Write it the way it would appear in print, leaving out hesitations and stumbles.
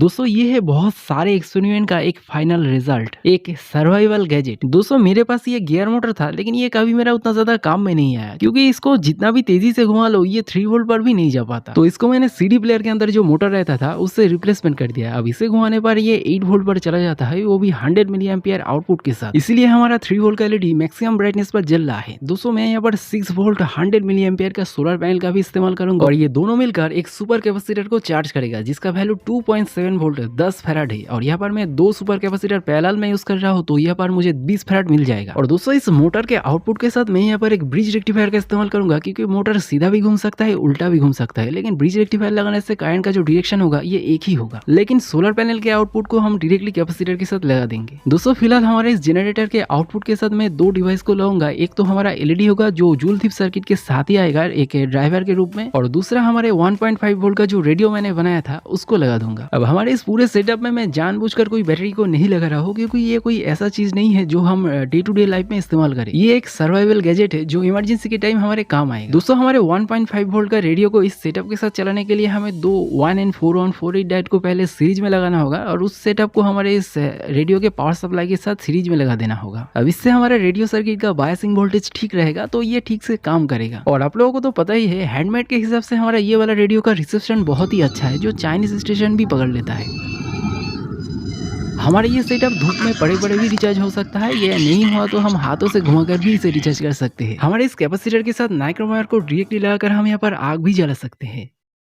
दोस्तों ये है बहुत सारे एक्सपेरिमेंट का एक फाइनल रिजल्ट, एक सर्वाइवल गैजेट। दोस्तों मेरे पास ये गियर मोटर था, लेकिन ये कभी मेरा उतना ज्यादा काम में नहीं आया, क्योंकि इसको जितना भी तेजी से घुमा लो ये 3 वोल्ट पर भी नहीं जा पाता। तो इसको मैंने सीडी प्लेयर के अंदर जो मोटर रहता था उससे रिप्लेसमेंट कर दिया। अब इसे घुमाने पर ये 8 वोल्ट पर चला जाता है, वो भी 100 मिली एम्पियर आउटपुट के साथ। इसीलिए हमारा 3 वोल्ट का एलईडी मैक्सिमम ब्राइटनेस पर जल रहा है। दोस्तों मैं यहाँ पर 6 वोल्ट 100 मिली एम्पियर का सोलर पैनल का भी इस्तेमाल करूंगा, और ये दोनों मिलकर एक सुपर कैपेसिटर को चार्ज करेगा, जिसका वैल्यू 2.7 वोल्ट 10 फैराड है। और यहाँ पर मैं 2 सुपर कैपेसिटर पैरेलल में यूज कर रहा हूँ, तो यहाँ पर मुझे 20 फैराड मिल जाएगा। और दोस्तों इस मोटर के आउटपुट के साथ मैं यहाँ पर एक ब्रिज रेक्टिफायर का इस्तेमाल करूंगा, क्योंकि मोटर सीधा भी घूम सकता है, उल्टा भी घूम सकता है, लेकिन ब्रिज रेक्टिफायर लगाने से करंट का जो डायरेक्शन होगा ये एक ही होगा। लेकिन सोलर पैनल के आउटपुट को हम डायरेक्टली कैपेसिटर के साथ लगा देंगे। दोस्तों फिलहाल हमारे इस जनरेटर के आउटपुट के साथ मैं 2 डिवाइस को लगाऊंगा। एक तो हमारा एलईडी होगा जो जूल थीप सर्किट के साथ ही आएगा एक ड्राइवर के रूप में, और दूसरा हमारे 1.5 वोल्ट का जो रेडियो मैंने बनाया था उसको लगा दूंगा। अब हमारे इस पूरे सेटअप में मैं जानबूझकर कोई बैटरी को नहीं लगा रहा हूँ, क्योंकि ये कोई ऐसा चीज नहीं है जो हम डे टू डे लाइफ में इस्तेमाल करें। ये एक सर्वाइवल गैजेट है जो इमरजेंसी के टाइम हमारे काम आएगा। दोस्तों हमारे 1.5 वोल्ट का रेडियो को इस सेटअप के साथ चलाने के लिए हमें 2 1N4 डायोड को पहले सीरीज में लगाना होगा, और उस सेटअप को हमारे इस रेडियो के पावर सप्लाई के साथ सीरीज में लगा देना होगा। अब इससे हमारे रेडियो सर्किट का बायसिंग वोल्टेज ठीक रहेगा, तो ये ठीक से काम करेगा। और आप लोगों को तो पता ही है, हैंडमेड के हिसाब से हमारा ये वाला रेडियो का रिसेप्शन बहुत ही अच्छा है, जो चाइनीज स्टेशन भी पकड़ लेता है। हमारा ये सेटअप धूप में पड़े पड़े भी रिचार्ज हो सकता है, ये नहीं हुआ तो हम हाथों से घुमाकर भी इसे रिचार्ज कर सकते हैं। हमारे इस कैपेसिटर के साथ नाइक्रोम वायर को डायरेक्टली लगाकर हम यहाँ पर आग भी जला सकते हैं।